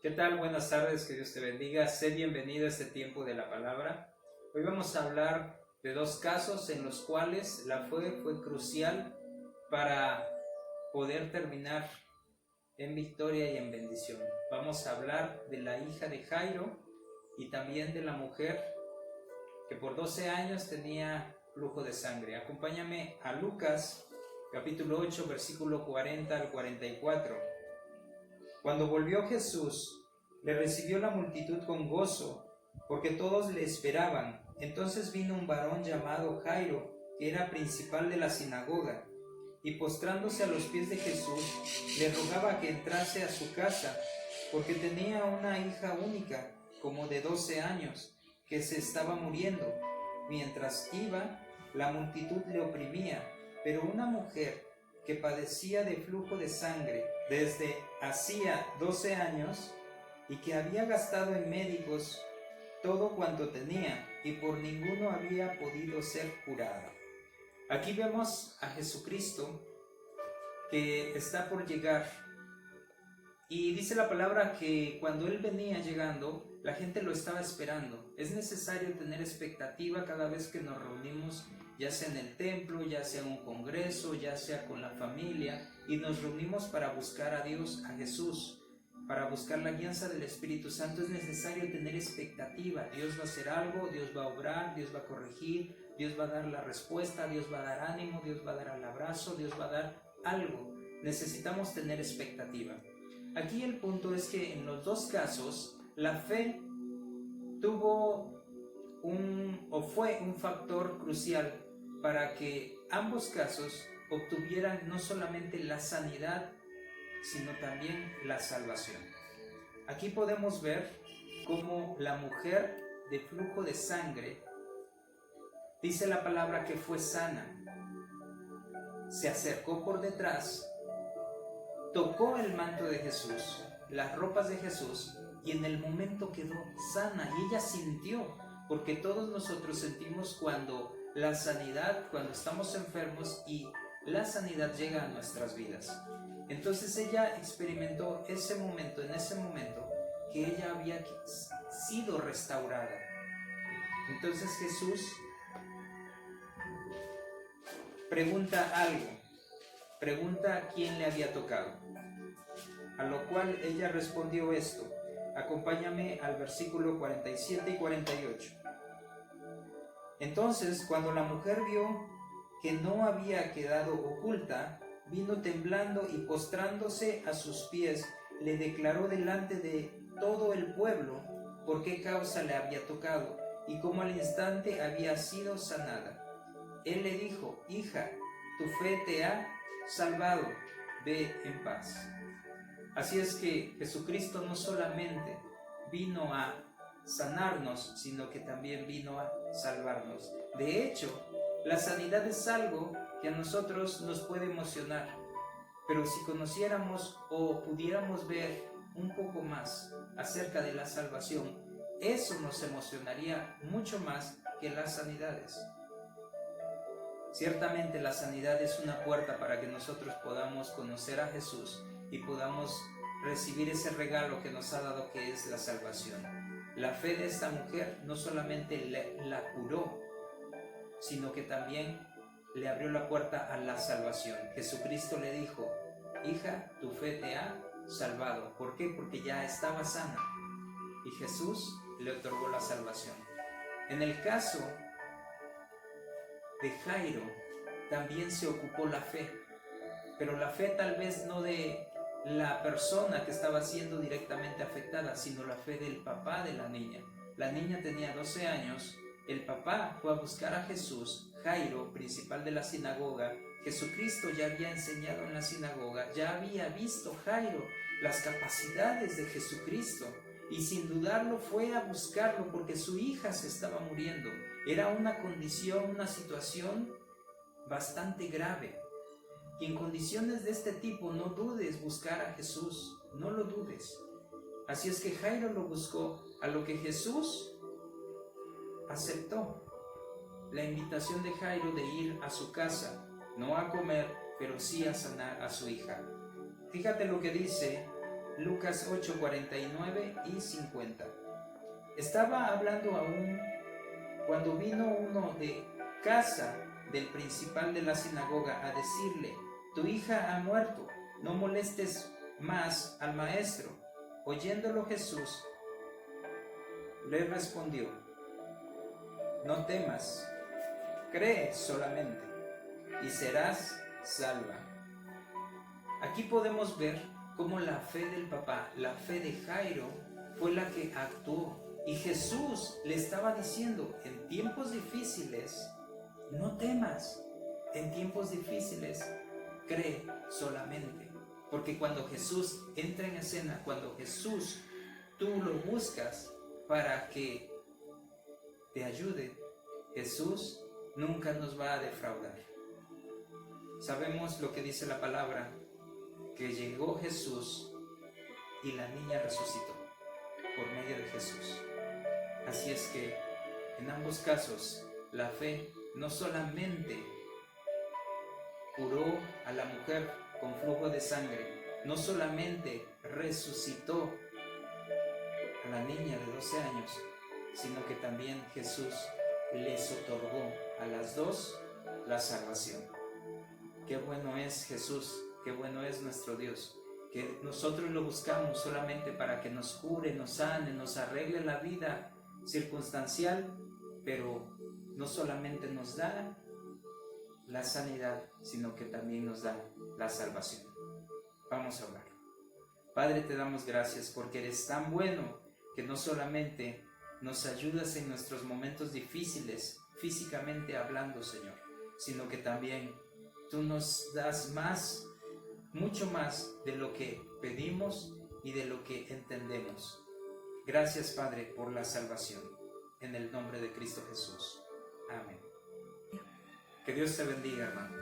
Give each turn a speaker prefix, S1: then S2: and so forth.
S1: ¿Qué tal? Buenas tardes, que Dios te bendiga. Sé bienvenido a este tiempo de la palabra. Hoy vamos a hablar de dos casos en los cuales la fe fue crucial para poder terminar en victoria y en bendición. Vamos a hablar de la hija de Jairo y también de la mujer que por 12 años tenía flujo de sangre. Acompáñame a Lucas, capítulo 8, versículo 40 al 44. Cuando volvió Jesús, le recibió la multitud con gozo, porque todos le esperaban. Entonces vino un varón llamado Jairo, que era principal de la sinagoga, y postrándose a los pies de Jesús, le rogaba que entrase a su casa, porque tenía una hija única, como de 12 años, que se estaba muriendo. Mientras iba, la multitud le oprimía, pero una mujer que padecía de flujo de sangre desde hacía 12 años y que había gastado en médicos todo cuanto tenía y por ninguno había podido ser curada. Aquí vemos a Jesucristo que está por llegar, y dice la palabra que cuando Él venía llegando, la gente lo estaba esperando. Es necesario tener expectativa cada vez que nos reunimos, ya sea en el templo, ya sea en un congreso, ya sea con la familia, y nos reunimos para buscar a Dios, a Jesús, para buscar la guianza del Espíritu Santo. Es necesario tener expectativa. Dios va a hacer algo, Dios va a obrar, Dios va a corregir, Dios va a dar la respuesta, Dios va a dar ánimo, Dios va a dar el abrazo, Dios va a dar algo. Necesitamos tener expectativa. Aquí el punto es que en los dos casos la fe fue un factor crucial para que ambos casos obtuvieran no solamente la sanidad, sino también la salvación. Aquí podemos ver cómo la mujer de flujo de sangre, dice la palabra que fue sana, se acercó por detrás, tocó el manto de Jesús, las ropas de Jesús, y en el momento quedó sana. Y ella sintió, porque todos nosotros sentimos cuando la sanidad, cuando estamos enfermos y la sanidad llega a nuestras vidas. Entonces ella experimentó en ese momento, que ella había sido restaurada. Entonces Jesús pregunta algo. Pregunta a quién le había tocado, a lo cual ella respondió esto. Acompáñame al versículo 47 y 48. Entonces, cuando la mujer vio que no había quedado oculta, vino temblando y postrándose a sus pies, le declaró delante de todo el pueblo por qué causa le había tocado y cómo al instante había sido sanada. Él le dijo: hija, tu fe te ha salvado, ve en paz. Así es que Jesucristo no solamente vino a sanarnos, sino que también vino a salvarnos. De hecho, la sanidad es algo que a nosotros nos puede emocionar, pero si conociéramos o pudiéramos ver un poco más acerca de la salvación, eso nos emocionaría mucho más que las sanidades. Ciertamente la sanidad es una puerta para que nosotros podamos conocer a Jesús y podamos recibir ese regalo que nos ha dado, que es la salvación. La fe de esta mujer no solamente la curó, sino que también le abrió la puerta a la salvación. Jesucristo le dijo: hija, tu fe te ha salvado. ¿Por qué? Porque ya estaba sana y Jesús le otorgó la salvación. En el caso de Jairo también se ocupó la fe, pero la fe tal vez no de la persona que estaba siendo directamente afectada, sino la fe del papá de la niña. La niña tenía 12 años, el papá fue a buscar a Jesús. Jairo, principal de la sinagoga, Jesucristo ya había enseñado en la sinagoga, ya había visto Jairo las capacidades de Jesucristo, y sin dudarlo fue a buscarlo porque su hija se estaba muriendo. Era una condición, una situación bastante grave. Y en condiciones de este tipo no dudes buscar a Jesús, no lo dudes. Así es que Jairo lo buscó, a lo que Jesús aceptó la invitación de Jairo de ir a su casa, no a comer, pero sí a sanar a su hija. Fíjate lo que dice Lucas 8, 49 y 50. Estaba hablando aún cuando vino uno de casa del principal de la sinagoga a decirle: tu hija ha muerto, no molestes más al maestro. Oyéndolo Jesús le respondió: no temas, cree solamente y serás salva. Aquí podemos ver cómo la fe del papá, la fe de Jairo, fue la que actuó. Y Jesús le estaba diciendo: en tiempos difíciles, no temas. En tiempos difíciles, cree solamente. Porque cuando Jesús entra en escena, cuando Jesús, tú lo buscas para que te ayude, Jesús nunca nos va a defraudar. Sabemos lo que dice la palabra, que llegó Jesús y la niña resucitó por medio de Jesús. Así es que en ambos casos la fe no solamente curó a la mujer con flujo de sangre, no solamente resucitó a la niña de 12 años, sino que también Jesús les otorgó a las dos la salvación. Qué bueno es Jesús, qué bueno es nuestro Dios, que nosotros lo buscamos solamente para que nos cure, nos sane, nos arregle la vida circunstancial, pero no solamente nos da la sanidad, sino que también nos da la salvación. Vamos a orar. Padre, te damos gracias porque eres tan bueno que no solamente nos ayudas en nuestros momentos difíciles, físicamente hablando, Señor, sino que también tú nos das más, mucho más de lo que pedimos y de lo que entendemos. Gracias, Padre, por la salvación. En el nombre de Cristo Jesús. Amén. Que Dios te bendiga, hermano.